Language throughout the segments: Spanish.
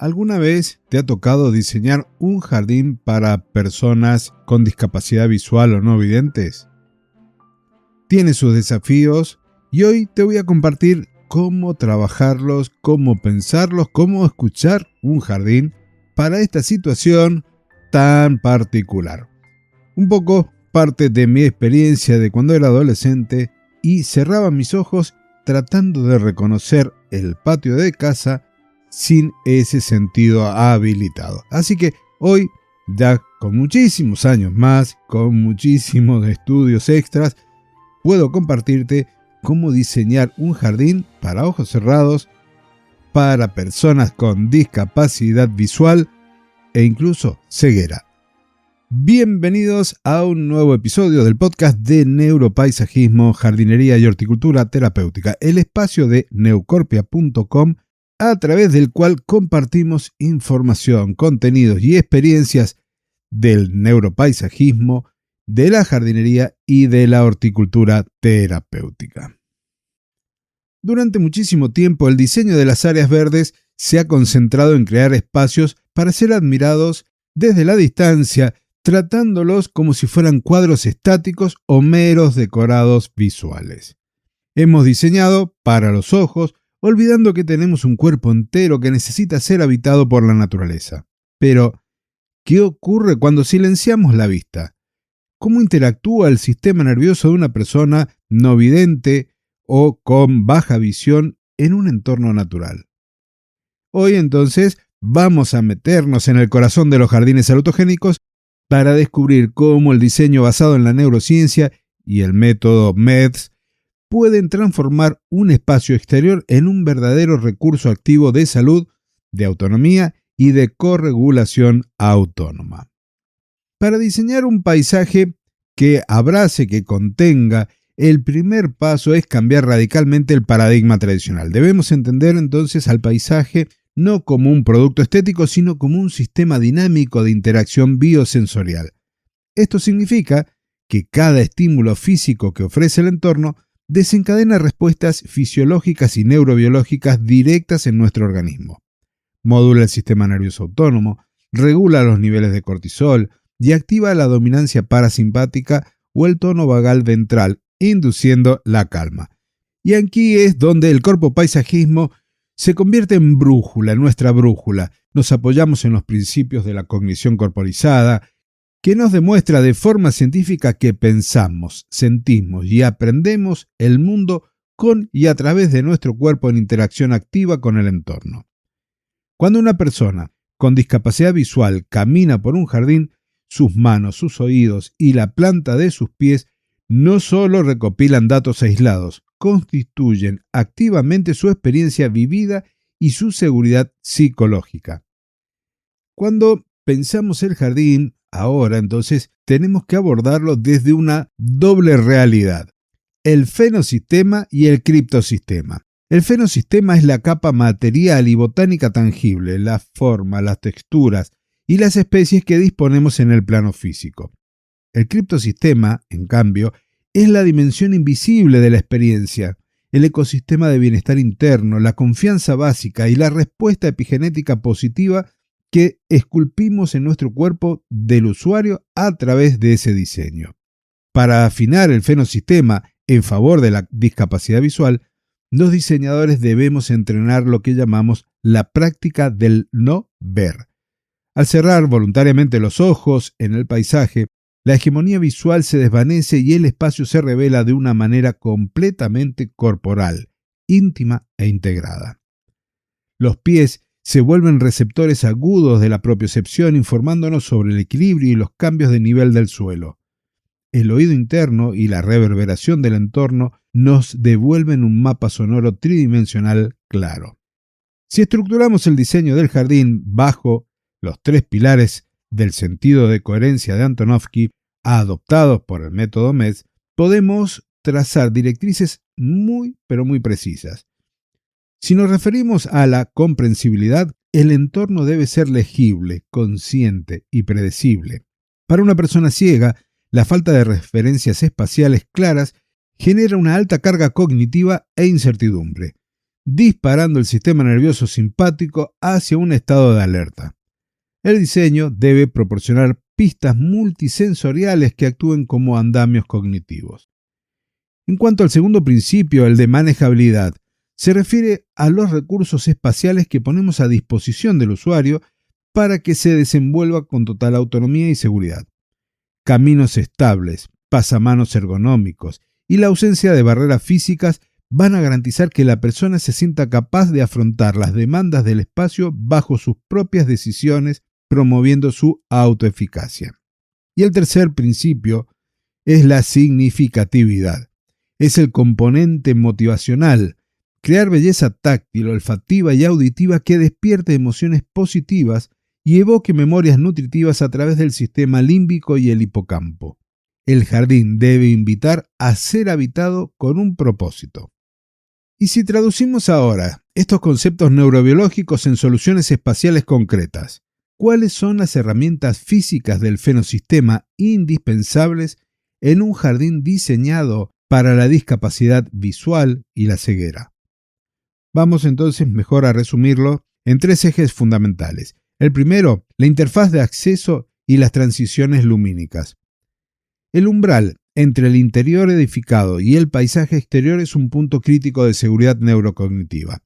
¿Alguna vez te ha tocado diseñar un jardín para personas con discapacidad visual o no videntes? Tiene sus desafíos y hoy te voy a compartir cómo trabajarlos, cómo pensarlos, cómo escuchar un jardín para esta situación tan particular. Un poco parte de mi experiencia de cuando era adolescente y cerraba mis ojos tratando de reconocer el patio de casa sin ese sentido habilitado. Así que hoy, ya con muchísimos años más, con muchísimos estudios extras, puedo compartirte cómo diseñar un jardín para ojos cerrados, para personas con discapacidad visual e incluso ceguera. Bienvenidos a un nuevo episodio del podcast de Neuropaisajismo, Jardinería y Horticultura Terapéutica, el espacio de neucorpia.com a través del cual compartimos información, contenidos y experiencias del neuropaisajismo, de la jardinería y de la horticultura terapéutica. Durante muchísimo tiempo, el diseño de las áreas verdes se ha concentrado en crear espacios para ser admirados desde la distancia, tratándolos como si fueran cuadros estáticos o meros decorados visuales. Hemos diseñado para los ojos, olvidando que tenemos un cuerpo entero que necesita ser habitado por la naturaleza. Pero, ¿qué ocurre cuando silenciamos la vista? ¿Cómo interactúa el sistema nervioso de una persona no vidente o con baja visión en un entorno natural? Hoy entonces vamos a meternos en el corazón de los jardines salutogénicos para descubrir cómo el diseño basado en la neurociencia y el método MEDS pueden transformar un espacio exterior en un verdadero recurso activo de salud, de autonomía y de corregulación autónoma. Para diseñar un paisaje que abrace, que contenga, el primer paso es cambiar radicalmente el paradigma tradicional. Debemos entender entonces al paisaje no como un producto estético, sino como un sistema dinámico de interacción biosensorial. Esto significa que cada estímulo físico que ofrece el entorno desencadena respuestas fisiológicas y neurobiológicas directas en nuestro organismo. Modula el sistema nervioso autónomo, regula los niveles de cortisol y activa la dominancia parasimpática o el tono vagal ventral, induciendo la calma. Y aquí es donde el corpopaisajismo se convierte en brújula, en nuestra brújula. Nos apoyamos en los principios de la cognición corporizada, que nos demuestra de forma científica que pensamos, sentimos y aprendemos el mundo con y a través de nuestro cuerpo en interacción activa con el entorno. Cuando una persona con discapacidad visual camina por un jardín, sus manos, sus oídos y la planta de sus pies no solo recopilan datos aislados, constituyen activamente su experiencia vivida y su seguridad psicológica. Cuando pensamos el jardín, ahora entonces tenemos que abordarlo desde una doble realidad: el fenosistema y el criptosistema. El fenosistema es la capa material y botánica tangible, la forma, las texturas y las especies que disponemos en el plano físico. El criptosistema, en cambio, es la dimensión invisible de la experiencia, el ecosistema de bienestar interno, la confianza básica y la respuesta epigenética positiva que esculpimos en nuestro cuerpo del usuario a través de ese diseño. Para afinar el fenosistema en favor de la discapacidad visual, los diseñadores debemos entrenar lo que llamamos la práctica del no ver. Al cerrar voluntariamente los ojos en el paisaje, la hegemonía visual se desvanece y el espacio se revela de una manera completamente corporal, íntima e integrada. Los pies se vuelven receptores agudos de la propiocepción, informándonos sobre el equilibrio y los cambios de nivel del suelo. El oído interno y la reverberación del entorno nos devuelven un mapa sonoro tridimensional claro. Si estructuramos el diseño del jardín bajo los 3 pilares del sentido de coherencia de Antonovsky, adoptados por el método MEDS, podemos trazar directrices muy precisas. Si nos referimos a la comprensibilidad, el entorno debe ser legible, consciente y predecible. Para una persona ciega, la falta de referencias espaciales claras genera una alta carga cognitiva e incertidumbre. disparando el sistema nervioso simpático hacia un estado de alerta. El diseño debe proporcionar pistas multisensoriales que actúen como andamios cognitivos. En cuanto al segundo principio, el de manejabilidad, se refiere a los recursos espaciales que ponemos a disposición del usuario para que se desenvuelva con total autonomía y seguridad. Caminos estables, pasamanos ergonómicos y la ausencia de barreras físicas van a garantizar que la persona se sienta capaz de afrontar las demandas del espacio bajo sus propias decisiones, promoviendo su autoeficacia. Y el tercer principio es la significatividad. Es el componente motivacional, crear belleza táctil, olfativa y auditiva que despierte emociones positivas y evoque memorias nutritivas a través del sistema límbico y el hipocampo. El jardín debe invitar a ser habitado con un propósito. Y si traducimos ahora estos conceptos neurobiológicos en soluciones espaciales concretas, ¿cuáles son las herramientas físicas del fenosistema indispensables en un jardín diseñado para la discapacidad visual y la ceguera? Vamos entonces mejor a resumirlo en tres ejes fundamentales. El primero, la interfaz de acceso y las transiciones lumínicas. El umbral entre el interior edificado y el paisaje exterior es un punto crítico de seguridad neurocognitiva.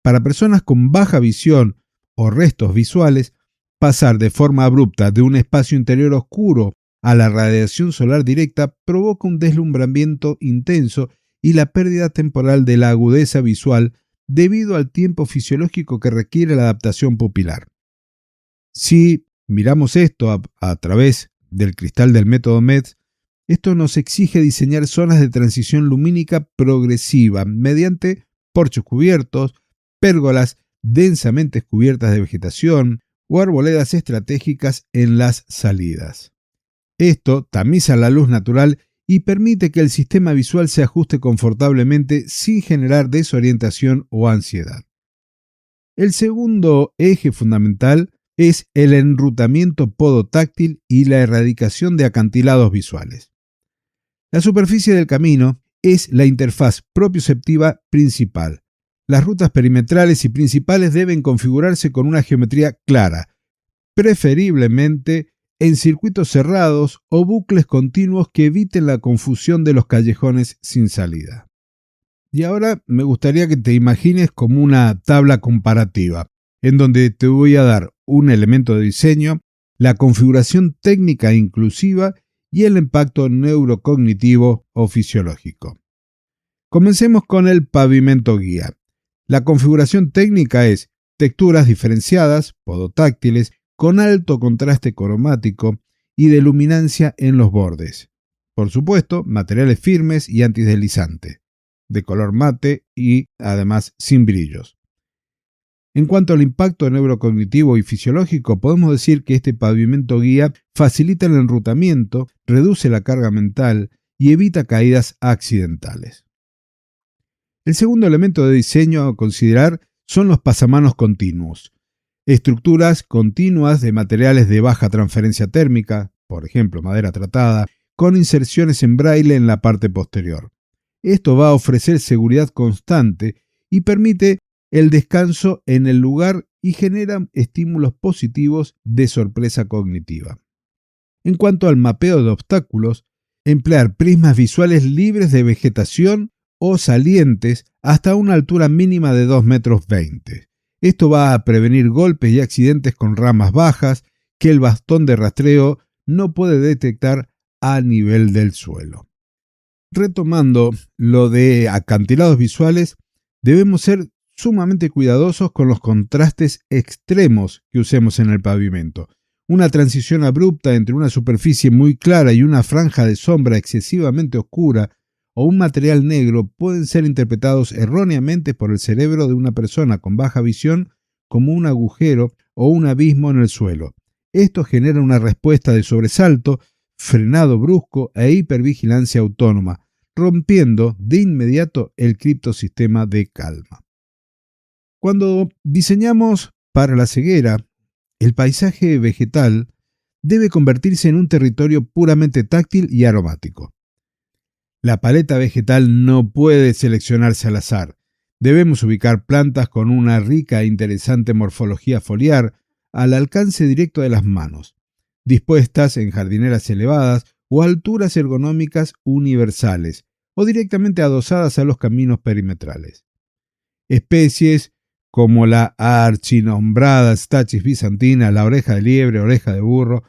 Para personas con baja visión o restos visuales, pasar de forma abrupta de un espacio interior oscuro a la radiación solar directa provoca un deslumbramiento intenso y la pérdida temporal de la agudeza visual debido al tiempo fisiológico que requiere la adaptación pupilar. Si miramos esto a través del cristal del método METS, esto nos exige diseñar zonas de transición lumínica progresiva mediante porchos cubiertos, pérgolas densamente cubiertas de vegetación o arboledas estratégicas en las salidas. Esto tamiza la luz natural y permite que el sistema visual se ajuste confortablemente sin generar desorientación o ansiedad. El segundo eje fundamental es el enrutamiento podotáctil y la erradicación de acantilados visuales. La superficie del camino es la interfaz propioceptiva principal. Las rutas perimetrales y principales deben configurarse con una geometría clara, preferiblemente en circuitos cerrados o bucles continuos que eviten la confusión de los callejones sin salida. Y ahora me gustaría que te imagines como una tabla comparativa, en donde te voy a dar un elemento de diseño, la configuración técnica inclusiva y el impacto neurocognitivo o fisiológico. Comencemos con el pavimento guía. La configuración técnica es texturas diferenciadas, podotáctiles, con alto contraste cromático y de luminancia en los bordes. Por supuesto, materiales firmes y antideslizantes, de color mate y además sin brillos. En cuanto al impacto neurocognitivo y fisiológico, podemos decir que este pavimento guía facilita el enrutamiento, reduce la carga mental y evita caídas accidentales. El segundo elemento de diseño a considerar son los pasamanos continuos. Estructuras continuas de materiales de baja transferencia térmica, por ejemplo madera tratada, con inserciones en braille en la parte posterior. Esto va a ofrecer seguridad constante y permite el descanso en el lugar y genera estímulos positivos de sorpresa cognitiva. En cuanto al mapeo de obstáculos, emplear prismas visuales libres de vegetación o salientes hasta una altura mínima de 2,20 metros. Esto va a prevenir golpes y accidentes con ramas bajas que el bastón de rastreo no puede detectar a nivel del suelo. Retomando lo de acantilados visuales, debemos ser sumamente cuidadosos con los contrastes extremos que usemos en el pavimento. Una transición abrupta entre una superficie muy clara y una franja de sombra excesivamente oscura o un material negro pueden ser interpretados erróneamente por el cerebro de una persona con baja visión como un agujero o un abismo en el suelo. Esto genera una respuesta de sobresalto, frenado brusco e hipervigilancia autónoma, rompiendo de inmediato el criptosistema de calma. Cuando diseñamos para la ceguera, el paisaje vegetal debe convertirse en un territorio puramente táctil y aromático. La paleta vegetal no puede seleccionarse al azar. Debemos ubicar plantas con una rica e interesante morfología foliar al alcance directo de las manos, dispuestas en jardineras elevadas o alturas ergonómicas universales, o directamente adosadas a los caminos perimetrales. Especies como la archinombrada Stachys bizantina, la oreja de liebre, oreja de burro,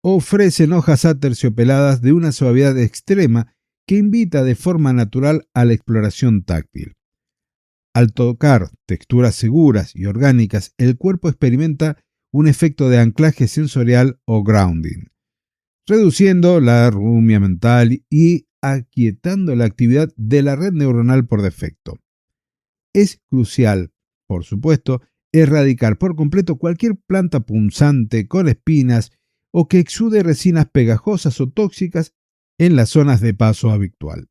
ofrecen hojas aterciopeladas de una suavidad extrema que invita de forma natural a la exploración táctil. Al tocar texturas seguras y orgánicas, el cuerpo experimenta un efecto de anclaje sensorial o grounding, reduciendo la rumia mental y aquietando la actividad de la red neuronal por defecto. Es crucial, por supuesto, erradicar por completo cualquier planta punzante con espinas o que exude resinas pegajosas o tóxicas en las zonas de paso habitual.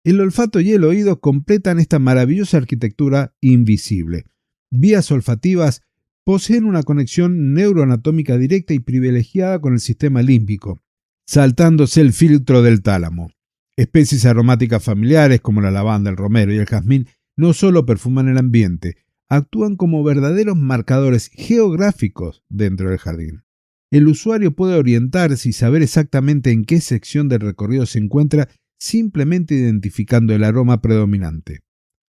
El olfato y el oído completan esta maravillosa arquitectura invisible. Vías olfativas poseen una conexión neuroanatómica directa y privilegiada con el sistema límbico, saltándose el filtro del tálamo. Especies aromáticas familiares como la lavanda, el romero y el jazmín no solo perfuman el ambiente, actúan como verdaderos marcadores geográficos dentro del jardín. El usuario puede orientarse y saber exactamente en qué sección del recorrido se encuentra simplemente identificando el aroma predominante.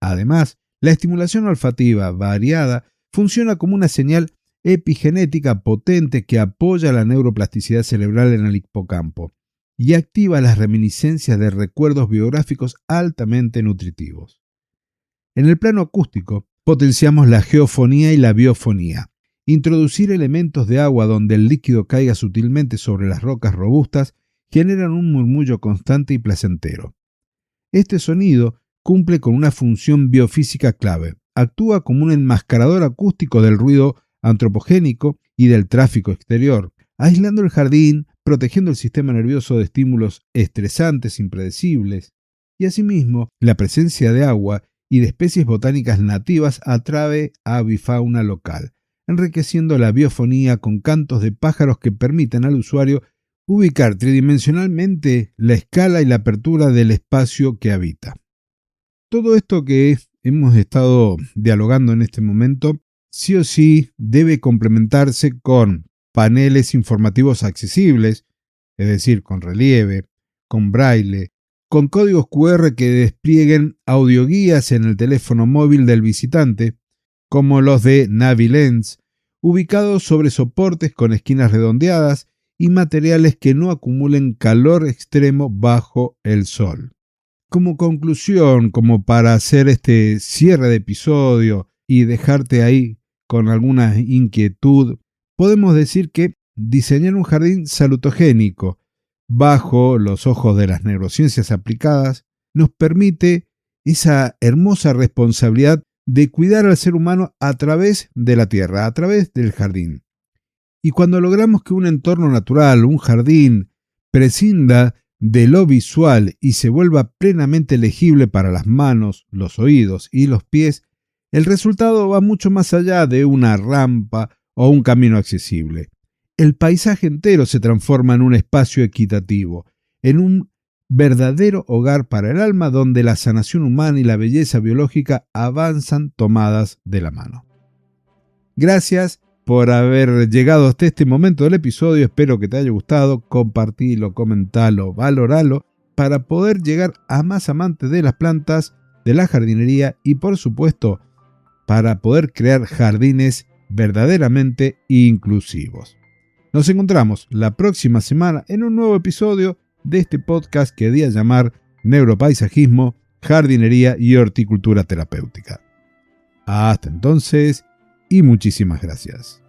Además, la estimulación olfativa variada funciona como una señal epigenética potente que apoya la neuroplasticidad cerebral en el hipocampo y activa las reminiscencias de recuerdos biográficos altamente nutritivos. En el plano acústico, potenciamos la geofonía y la biofonía. Introducir elementos de agua donde el líquido caiga sutilmente sobre las rocas robustas generan un murmullo constante y placentero. Este sonido cumple con una función biofísica clave. Actúa como un enmascarador acústico del ruido antropogénico y del tráfico exterior, aislando el jardín, protegiendo el sistema nervioso de estímulos estresantes impredecibles, y asimismo la presencia de agua y de especies botánicas nativas atrae a avifauna local, enriqueciendo la biofonía con cantos de pájaros que permiten al usuario ubicar tridimensionalmente la escala y la apertura del espacio que habita. Todo esto que hemos estado dialogando en este momento, sí o sí debe complementarse con paneles informativos accesibles, es decir, con relieve, con braille, con códigos QR que desplieguen audioguías en el teléfono móvil del visitante, como los de NaviLens, ubicados sobre soportes con esquinas redondeadas y materiales que no acumulen calor extremo bajo el sol. Como conclusión, como para hacer este cierre de episodio y dejarte ahí con alguna inquietud, podemos decir que diseñar un jardín salutogénico bajo los ojos de las neurociencias aplicadas nos permite esa hermosa responsabilidad de cuidar al ser humano a través de la tierra, a través del jardín. Y cuando logramos que un entorno natural, un jardín, prescinda de lo visual y se vuelva plenamente legible para las manos, los oídos y los pies, el resultado va mucho más allá de una rampa o un camino accesible. El paisaje entero se transforma en un espacio equitativo, en un verdadero hogar para el alma donde la sanación humana y la belleza biológica avanzan tomadas de la mano. Gracias por haber llegado hasta este momento del episodio. Espero que te haya gustado. Compartilo, comentalo, valoralo para poder llegar a más amantes de las plantas, de la jardinería y, por supuesto, para poder crear jardines verdaderamente inclusivos. Nos encontramos la próxima semana en un nuevo episodio de este podcast que di a llamar Neuropaisajismo, Jardinería y Horticultura Terapéutica. Hasta entonces y muchísimas gracias.